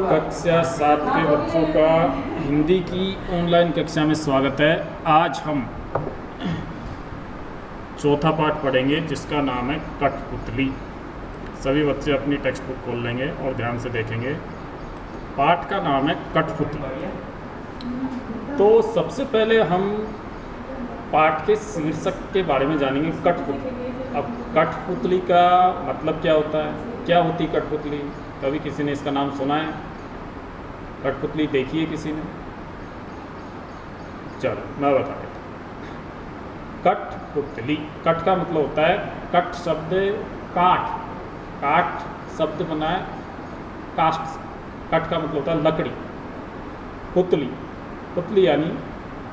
कक्षा 7 के बच्चों का हिंदी की ऑनलाइन कक्षा में स्वागत है। आज हम चौथा पाठ पढ़ेंगे जिसका नाम है कठपुतली। सभी बच्चे अपनी टेक्स्ट बुक खोल लेंगे और ध्यान से देखेंगे। पाठ का नाम है कठपुतली। तो सबसे पहले हम पाठ के शीर्षक के बारे में जानेंगे, कठपुतली। अब कठपुतली का मतलब क्या होता है, क्या होती कठपुतली? कभी किसी ने इसका नाम सुना है? कठपुतली देखी है किसी ने? चलो मैं बता देता हूँ। कठपुतली, कठ का मतलब होता है, कठ शब्द काठ, काठ शब्द बना है काष्ठ से। कठ का मतलब होता है लकड़ी। पुतली, पुतली यानी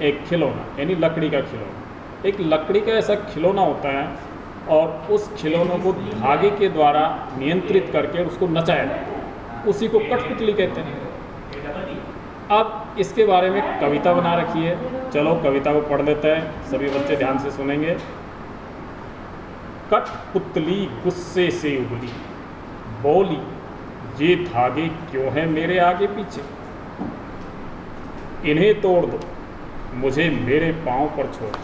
एक खिलौना, यानी लकड़ी का खिलौना। एक लकड़ी का ऐसा खिलौना होता है और उस खिलौनों को धागे के द्वारा नियंत्रित करके उसको नचाया जाता है, उसी को कठपुतली कहते हैं। अब इसके बारे में कविता बना रखी है, चलो कविता को पढ़ लेते हैं, सभी बच्चे ध्यान से सुनेंगे। कठपुतली गुस्से से उबली, बोली ये धागे क्यों हैं मेरे आगे पीछे, इन्हें तोड़ दो मुझे मेरे पाँव पर छोड़।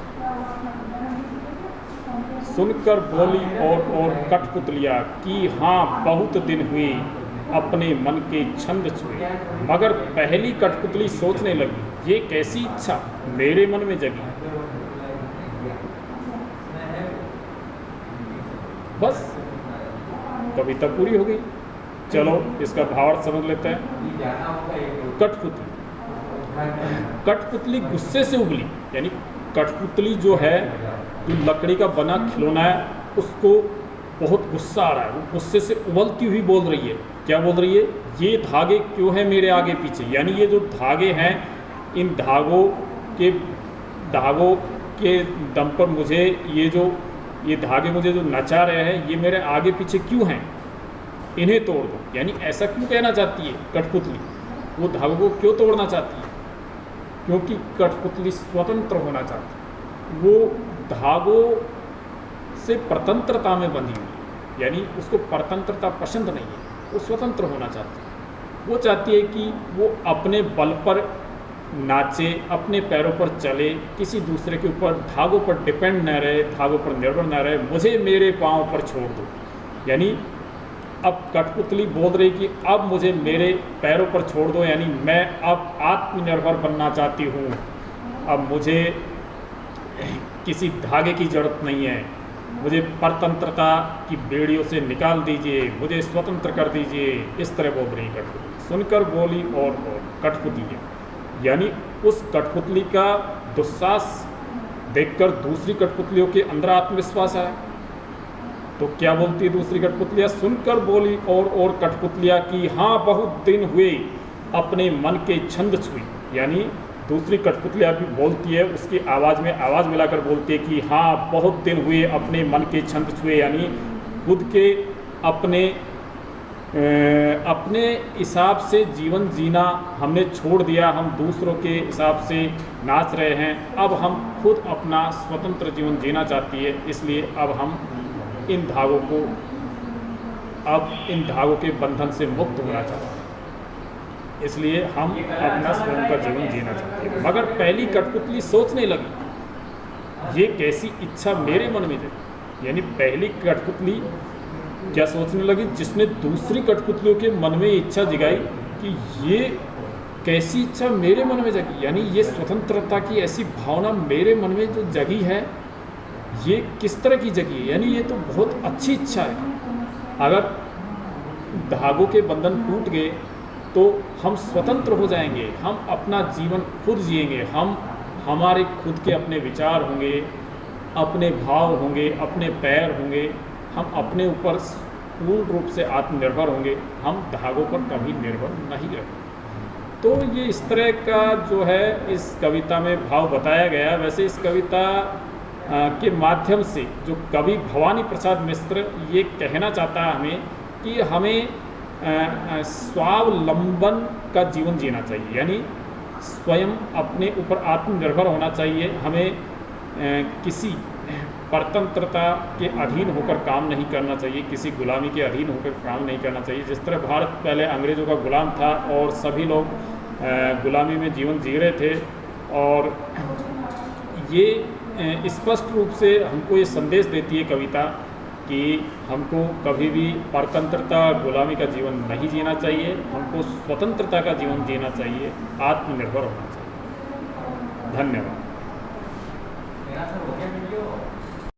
सुनकर बोली और कठपुतलियाँ कि हाँ बहुत दिन हुए अपने मन के छंद छुए, मगर पहली कठपुतली सोचने लगी ये कैसी इच्छा मेरे मन में जगी। बस कविता पूरी हो गई। चलो इसका भावार्थ समझ लेते हैं। कठपुतली, कठपुतली गुस्से से उबली, यानी कठपुतली जो है, जो लकड़ी का बना खिलौना है, उसको बहुत गुस्सा आ रहा है। वो गुस्से से उबलती हुई बोल रही है। क्या बोल रही है? ये धागे क्यों हैं मेरे आगे पीछे, यानी ये जो धागे हैं, इन धागों के दम पर मुझे ये धागे मुझे जो नचा रहे हैं, ये मेरे आगे पीछे क्यों हैं, इन्हें तोड़ दो। यानी ऐसा क्यों कहना चाहती है कठपुतली? वो धागों को क्यों तोड़ना चाहती है? क्योंकि कठपुतली स्वतंत्र होना चाहती है। वो धागों से परतंत्रता में बंधी हुई है, यानी उसको परतंत्रता पसंद नहीं है, वो स्वतंत्र होना चाहती है। वो चाहती है कि वो अपने बल पर नाचे, अपने पैरों पर चले, किसी दूसरे के ऊपर धागों पर डिपेंड न रहे, धागों पर निर्भर न रहे, मुझे मेरे पाँव पर छोड़ दो। यानी अब कठपुतली बोल रही कि अब मुझे मेरे पैरों पर छोड़ दो, यानी मैं अब आत्मनिर्भर बनना चाहती हूँ। अब मुझे किसी धागे की ज़रूरत नहीं है, मुझे परतंत्रता की बेड़ियों से निकाल दीजिए, मुझे स्वतंत्र कर दीजिए। इस तरह बोल रही कठपुतली। सुनकर बोली और कठपुतली, यानी उस कठपुतली का दुस्साहस देखकर दूसरी कठपुतलियों के अंदर आत्मविश्वास आया। तो क्या बोलती है दूसरी कठपुतलियाँ? सुनकर बोली और कठपुतलियाँ कि हाँ बहुत दिन हुए अपने मन के छंद छुई। यानी दूसरी कठपुतलियाँ भी बोलती है, उसकी आवाज़ में आवाज़ मिलाकर बोलती है कि हाँ बहुत दिन हुए अपने मन के छंद छुए, यानी खुद के अपने हिसाब से जीवन जीना हमने छोड़ दिया, हम दूसरों के हिसाब से नाच रहे हैं। अब हम खुद अपना स्वतंत्र जीवन जीना चाहती है, इसलिए अब हम इन धागों के बंधन से मुक्त होना चाहते हैं, इसलिए हम अपना स्वयं का जीवन जीना चाहते हैं। मगर पहली कठपुतली सोचने लगी ये कैसी इच्छा मेरे मन में जगी। यानी पहली कठपुतली क्या सोचने लगी? जिसने दूसरी कठपुतलियों के मन में इच्छा जगाई कि ये कैसी इच्छा मेरे मन में जगी, यानी ये स्वतंत्रता की ऐसी भावना मेरे मन में जो जगी है, ये किस तरह की जगी है, यानी ये तो बहुत अच्छी इच्छा है। अगर धागों के बंधन टूट गए तो हम स्वतंत्र हो जाएंगे, हम अपना जीवन खुद जिएंगे, हमारे खुद के अपने विचार होंगे, अपने भाव होंगे, अपने पैर होंगे, हम अपने ऊपर पूर्ण रूप से आत्मनिर्भर होंगे, हम धागों पर कभी निर्भर नहीं रहेंगे। तो ये इस तरह का जो है इस कविता में भाव बताया गया। वैसे इस कविता के माध्यम से जो कवि भवानी प्रसाद मिश्र ये कहना चाहता है हमें कि हमें स्वावलंबन का जीवन जीना चाहिए, यानी स्वयं अपने ऊपर आत्मनिर्भर होना चाहिए। हमें किसी परतंत्रता के अधीन होकर काम नहीं करना चाहिए, किसी गुलामी के अधीन होकर काम नहीं करना चाहिए। जिस तरह भारत पहले अंग्रेज़ों का गुलाम था और सभी लोग गुलामी में जीवन जी रहे थे, और ये स्पष्ट रूप से हमको ये संदेश देती है कविता कि हमको कभी भी परतंत्रता गुलामी का जीवन नहीं जीना चाहिए, हमको स्वतंत्रता का जीवन जीना चाहिए, आत्मनिर्भर होना चाहिए। धन्यवाद।